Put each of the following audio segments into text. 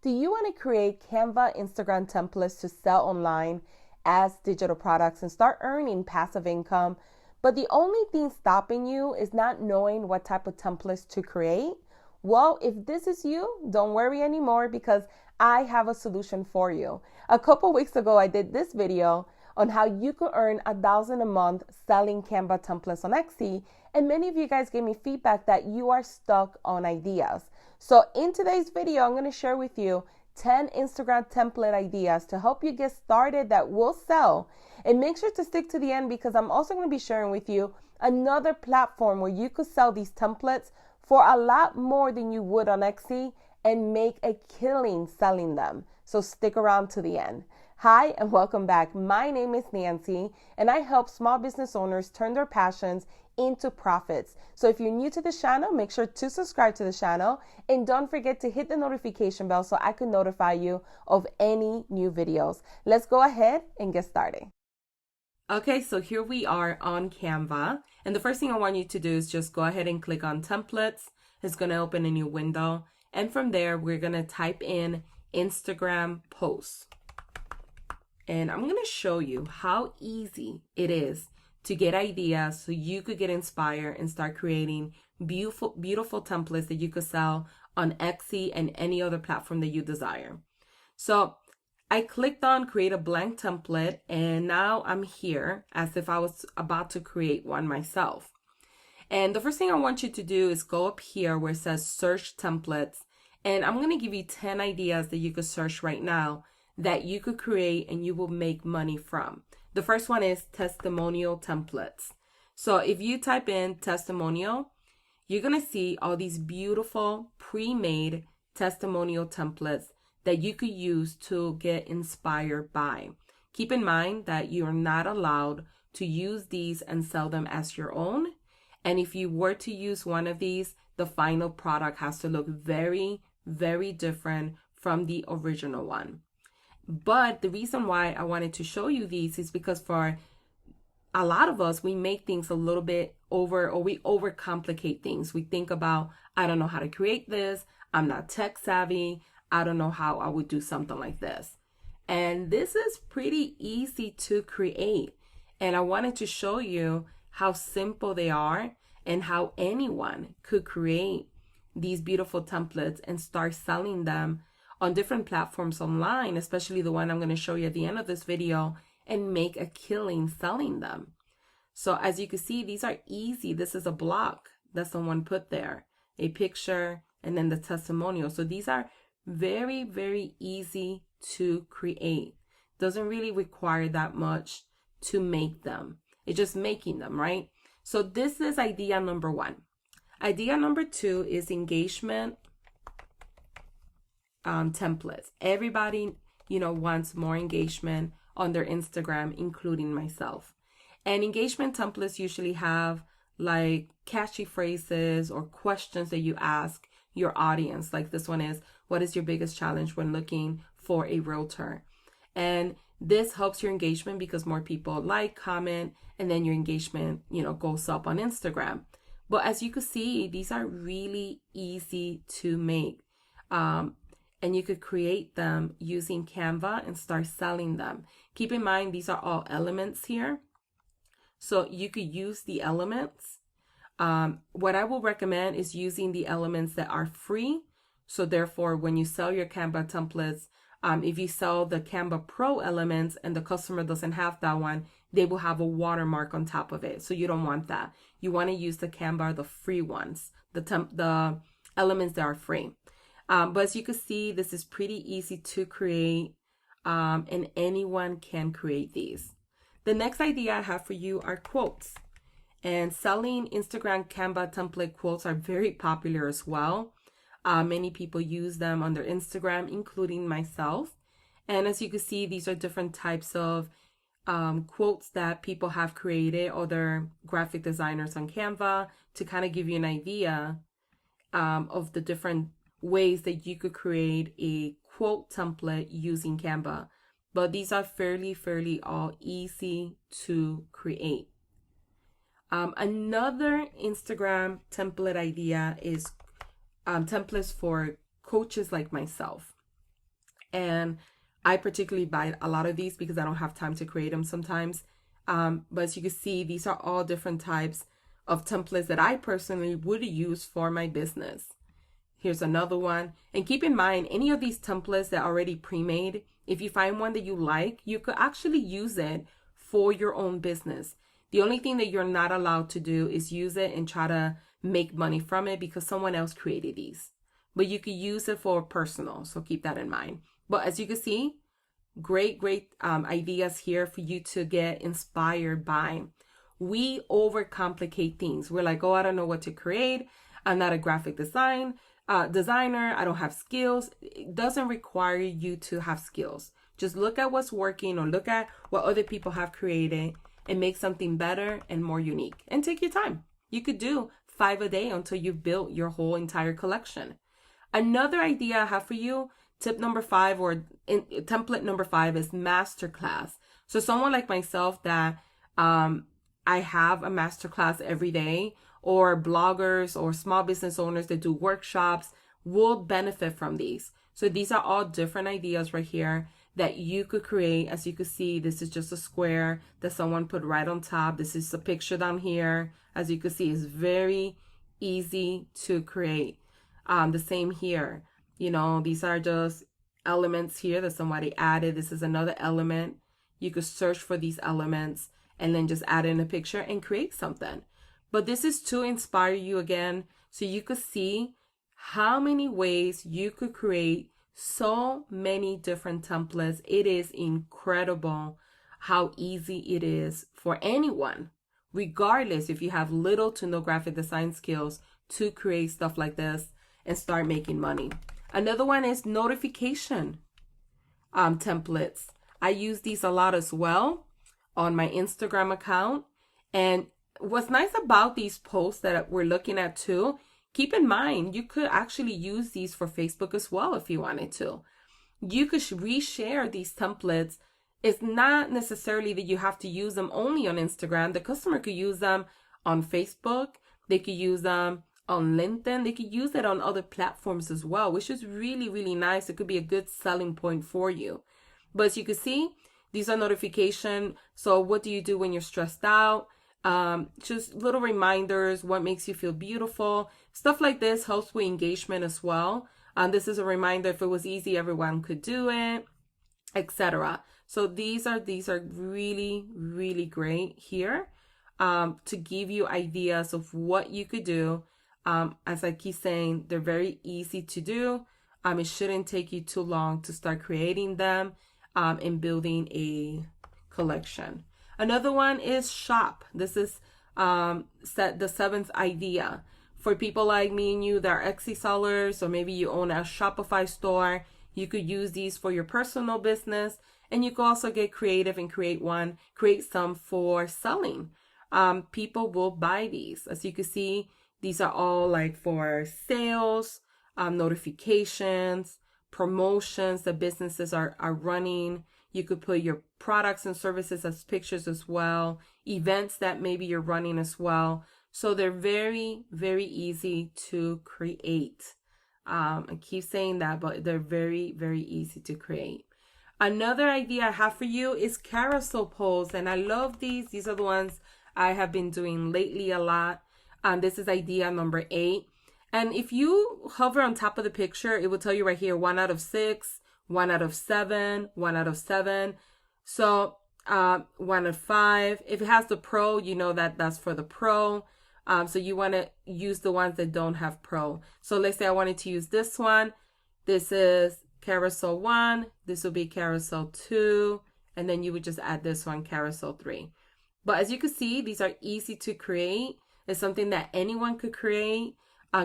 Do you want to create Canva Instagram templates to sell online as digital products and start earning passive income? But the only thing stopping you is not knowing what type of templates to create? Well, if this is you, don't worry anymore because I have a solution for you. A couple weeks ago, I did this video on how you could earn $1,000 a month selling Canva templates on Etsy. And many of you guys gave me feedback that you are stuck on ideas. So in today's video, I'm going to share with you 10 Instagram template ideas to help you get started that will sell. And make sure to stick to the end because I'm also going to be sharing with you another platform where you could sell these templates for a lot more than you would on Etsy and make a killing selling them. So stick around to the end. Hi and welcome back. My name is Nancy and I help small business owners turn their passions into profits. So if you're new to the channel, make sure to subscribe to the channel and don't forget to hit the notification bell so I can notify you of any new videos. Let's go ahead and get started. Okay, so here we are on Canva. And the first thing I want you to do is just go ahead and click on templates. It's going to open a new window. And from there, we're going to type in Instagram posts. And I'm going to show you how easy it is to get ideas so you could get inspired and start creating beautiful templates that you could sell on Etsy and any other platform that you desire. So I clicked on create a blank template and now I'm here as if I was about to create one myself. And the first thing I want you to do is go up here where it says search templates. And I'm going to give you 10 ideas that you could search right now that you could create and you will make money from. The first one is testimonial templates. So if you type in testimonial, you're going to see all these beautiful pre-made testimonial templates that you could use to get inspired by. Keep in mind that you're not allowed to use these and sell them as your own. And if you were to use one of these, the final product has to look very, very different from the original one. But the reason why I wanted to show you these is because for a lot of us, we make things a little bit we overcomplicate things. We think about, I don't know how to create this. I'm not tech savvy. I don't know how I would do something like this. And this is pretty easy to create. And I wanted to show you how simple they are and how anyone could create these beautiful templates and start selling them on different platforms online, especially the one I'm going to show you at the end of this video, and make a killing selling them. So as you can see, these are easy. This is a block that someone put there, a picture, and then the testimonial. So these are very, very easy to create. Doesn't really require that much to make them. It's just making them, right? So this is idea number one. Idea number two is engagement templates. Everybody, wants more engagement on their Instagram, including myself. And engagement templates usually have like catchy phrases or questions that you ask your audience. Like this one is, what is your biggest challenge when looking for a realtor? And this helps your engagement because more people like, comment, and then your engagement, goes up on Instagram. But as you can see, these are really easy to make. And you could create them using Canva and start selling them. Keep in mind, these are all elements here. So you could use the elements. What I will recommend is using the elements that are free. So therefore, when you sell your Canva templates, if you sell the Canva Pro elements and the customer doesn't have that one, they will have a watermark on top of it. So you don't want that. You want to use the Canva, the free ones, the elements that are free. But as you can see, this is pretty easy to create, and anyone can create these. The next idea I have for you are quotes. And selling Instagram Canva template quotes are very popular as well. Many people use them on their Instagram, including myself. And as you can see, these are different types of quotes that people have created, other graphic designers on Canva, to kind of give you an idea of the different ways that you could create a quote template using Canva. But these are fairly all easy to create. Another Instagram template idea is templates for coaches like myself. And I particularly buy a lot of these because I don't have time to create them sometimes. But as you can see, these are all different types of templates that I personally would use for my business. Here's another one. And keep in mind, any of these templates that are already pre-made, if you find one that you like, you could actually use it for your own business. The only thing that you're not allowed to do is use it and try to make money from it because someone else created these. But you could use it for personal, so keep that in mind. But as you can see, great ideas here for you to get inspired by. We overcomplicate things. We're like, oh, I don't know what to create. I'm not a graphic designer. I don't have skills. It doesn't require you to have skills. Just look at what's working or look at what other people have created and make something better and more unique. And take your time. You could do 5 a day until you've built your whole entire collection. Another idea I have for you, tip number 5 or template number 5 is Masterclass. So someone like myself that I have a masterclass every day, or bloggers or small business owners that do workshops will benefit from these. So these are all different ideas right here that you could create. As you can see, this is just a square that someone put right on top. This is a picture down here. As you can see, it's very easy to create. The same here. You know, these are just elements here that somebody added. This is another element. You could search for these elements and then just add in a picture and create something. But this is to inspire you again, so you could see how many ways you could create so many different templates. It is incredible how easy it is for anyone, regardless if you have little to no graphic design skills, to create stuff like this and start making money. Another one is notification templates. I use these a lot as well on my Instagram account. And what's nice about these posts that we're looking at too, keep in mind, you could actually use these for Facebook as well if you wanted to. You could reshare these templates. It's not necessarily that you have to use them only on Instagram. The customer could use them on Facebook. They could use them on LinkedIn. They could use it on other platforms as well, which is really, really nice. It could be a good selling point for you. But as you can see, these are notifications. So what do you do when you're stressed out? Just little reminders, what makes you feel beautiful. Stuff like this helps with engagement as well. This is a reminder, if it was easy, everyone could do it, etc. So these are really, really great here to give you ideas of what you could do. As I keep saying, they're very easy to do. It shouldn't take you too long to start creating them and building a collection. Another one is shop. This is the 7th idea. For people like me and you that are Etsy sellers, or maybe you own a Shopify store, you could use these for your personal business. And you can also get creative and create some for selling. People will buy these. As you can see, these are all like for sales, notifications, promotions that businesses are running. You could put your products and services as pictures as well, events that maybe you're running as well. So they're very, very easy to create. I keep saying that, but they're very, very easy to create. Another idea I have for you is carousel polls, and I love these. These are the ones I have been doing lately a lot. This is idea number 8. And if you hover on top of the picture, it will tell you right here, 1 out of 6, 1 out of 7, 1 out of 7. So 1 out of 5. If it has the pro, you know that that's for the pro. So you want to use the ones that don't have pro. So let's say I wanted to use this one. This is carousel 1. This will be carousel 2. And then you would just add this one, carousel 3. But as you can see, these are easy to create. It's something that anyone could create.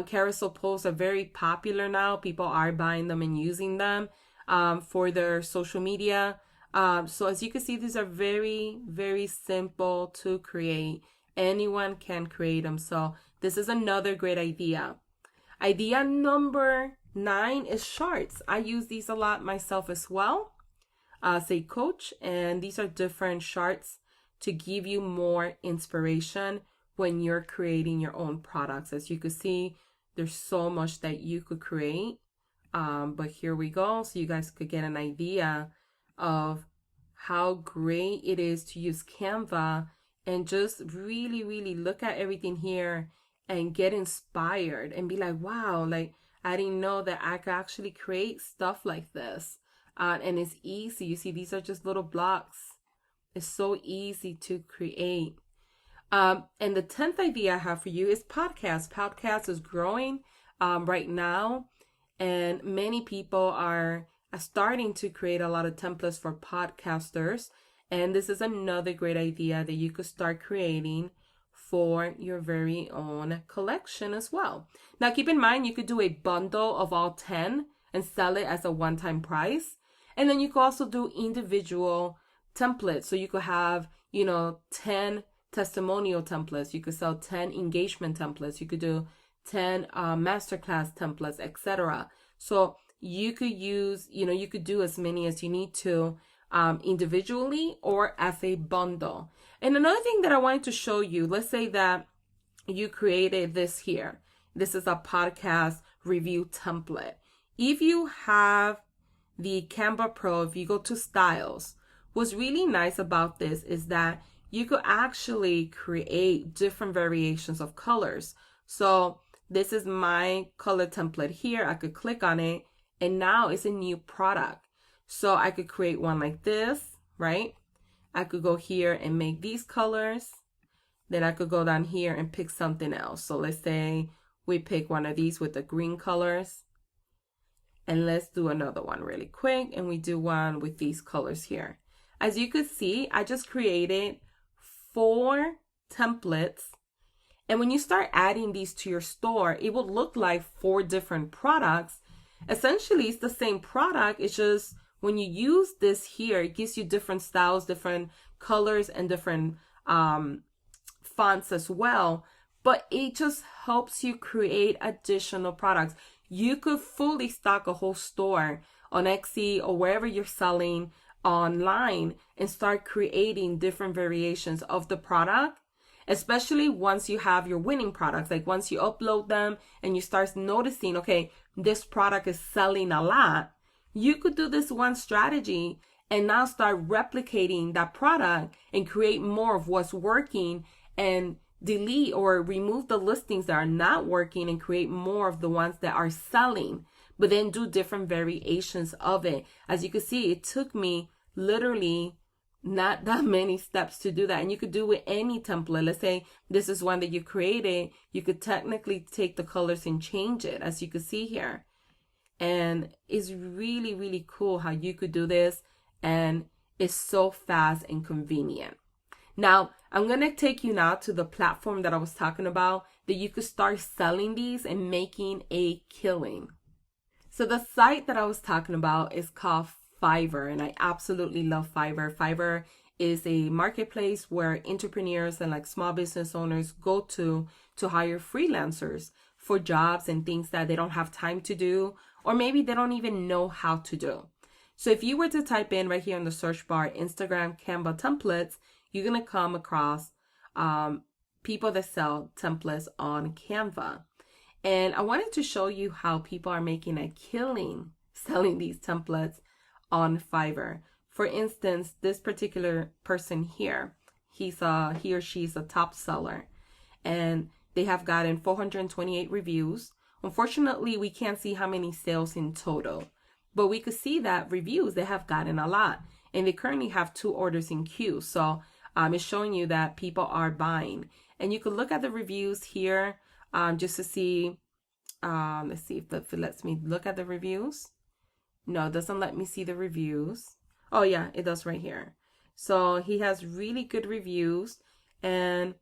Carousel posts are very popular now. People are buying them and using them for their social media. So as you can see, these are very, very simple to create. Anyone can create them. So this is another great idea. Idea number 9 is charts. I use these a lot myself as well as a coach. And these are different charts to give you more inspiration when you're creating your own products. As you can see, there's so much that you could create But here we go. So you guys could get an idea of how great it is to use Canva and just really, really look at everything here and get inspired and be like, wow, like I didn't know that I could actually create stuff like this. And it's easy. You see, these are just little blocks. It's so easy to create. And the 10th idea I have for you is podcast. Podcast is growing right now, and many people are starting to create a lot of templates for podcasters. And this is another great idea that you could start creating for your very own collection as well. Now, keep in mind, you could do a bundle of all 10 and sell it as a one-time price. And then you could also do individual templates. So you could have, 10 testimonial templates. You could sell 10 engagement templates. You could do 10 masterclass templates, etc. So you could use, you could do as many as you need to individually or as a bundle. And another thing that I wanted to show you, let's say that you created this here. This is a podcast review template. If you have the Canva Pro, if you go to styles, what's really nice about this is that you could actually create different variations of colors. So this is my color template here. I could click on it and now it's a new product. So I could create one like this, right? I could go here and make these colors. Then I could go down here and pick something else. So let's say we pick one of these with the green colors. And let's do another one really quick. And we do one with these colors here. As you could see, I just created 4 templates. And when you start adding these to your store, it will look like 4 different products. Essentially, it's the same product. It's just when you use this here, it gives you different styles, different colors, and different fonts as well. But it just helps you create additional products. You could fully stock a whole store on Etsy or wherever you're selling online and start creating different variations of the product, especially once you have your winning products. Like once you upload them and you start noticing, okay, this product is selling a lot, you could do this one strategy and now start replicating that product and create more of what's working and delete or remove the listings that are not working and create more of the ones that are selling, but then do different variations of it. As you can see, it took me literally not that many steps to do that. And you could do with any template. Let's say this is one that you created. You could technically take the colors and change it, as you can see here. And it's really, really cool how you could do this. And it's so fast and convenient. Now, I'm going to take you now to the platform that I was talking about, that you could start selling these and making a killing. So the site that I was talking about is called Fiverr, and I absolutely love Fiverr. Fiverr is a marketplace where entrepreneurs and like small business owners go to hire freelancers for jobs and things that they don't have time to do, or maybe they don't even know how to do. So if you were to type in right here in the search bar, Instagram Canva templates, you're going to come across people that sell templates on Canva. And I wanted to show you how people are making a killing selling these templates on Fiverr. For instance, this particular person here, he or she's a top seller, and they have gotten 428 reviews. Unfortunately, we can't see how many sales in total, but we could see that reviews, they have gotten a lot, and they currently have 2 orders in queue. So it's showing you that people are buying. And you could look at the reviews here just to see. Let's see if it lets me look at the reviews. No, it doesn't let me see the reviews. Oh yeah, it does right here. So he has really good reviews. And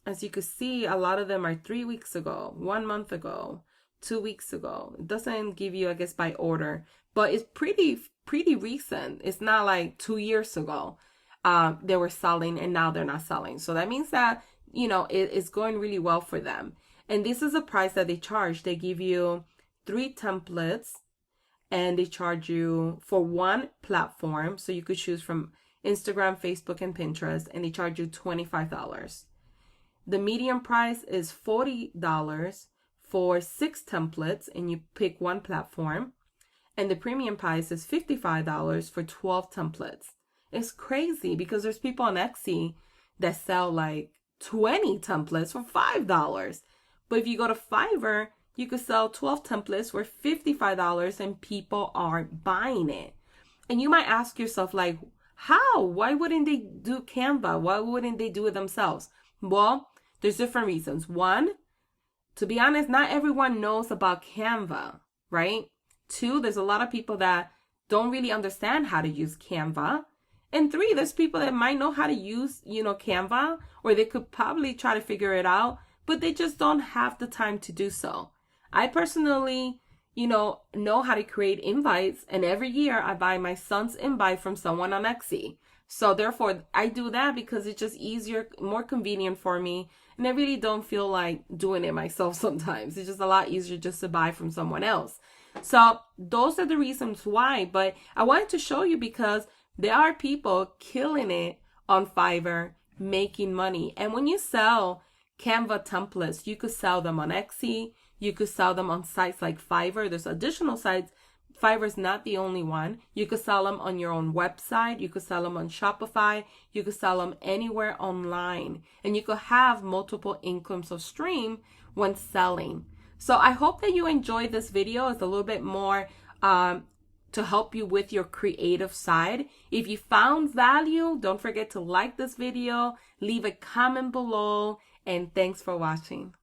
as you can see, a lot of them are 3 weeks ago, 1 month ago, 2 weeks ago. It doesn't give you, I guess, by order, but it's pretty recent. It's not like 2 years ago they were selling and now they're not selling. So that means that, it's going really well for them. And this is the price that they charge. They give you 3 templates and they charge you for 1 platform. So you could choose from Instagram, Facebook, and Pinterest, and they charge you $25. The medium price is $40 for 6 templates, and you pick 1 platform. and the premium price is $55 for 12 templates. It's crazy because there's people on Etsy that sell like 20 templates for $5. But if you go to Fiverr, you could sell 12 templates for $55 and people are buying it. And you might ask yourself, like, how? Why wouldn't they do Canva? Why wouldn't they do it themselves? Well, there's different reasons. One, to be honest, not everyone knows about Canva, right? Two, there's a lot of people that don't really understand how to use Canva. And three, there's people that might know how to use, Canva, or they could probably try to figure it out, but they just don't have the time to do so. I personally, know how to create invites, and every year I buy my son's invite from someone on Etsy. So therefore, I do that because it's just easier, more convenient for me, and I really don't feel like doing it myself sometimes. It's just a lot easier just to buy from someone else. So those are the reasons why, but I wanted to show you because there are people killing it on Fiverr, making money. And when you sell Canva templates, you could sell them on Etsy. You could sell them on sites like Fiverr. There's additional sites. Fiverr's not the only one. You could sell them on your own website. You could sell them on Shopify. You could sell them anywhere online. And you could have multiple incomes of stream when selling. So I hope that you enjoyed this video. It's a little bit more to help you with your creative side. If you found value, don't forget to like this video, leave a comment below, and thanks for watching.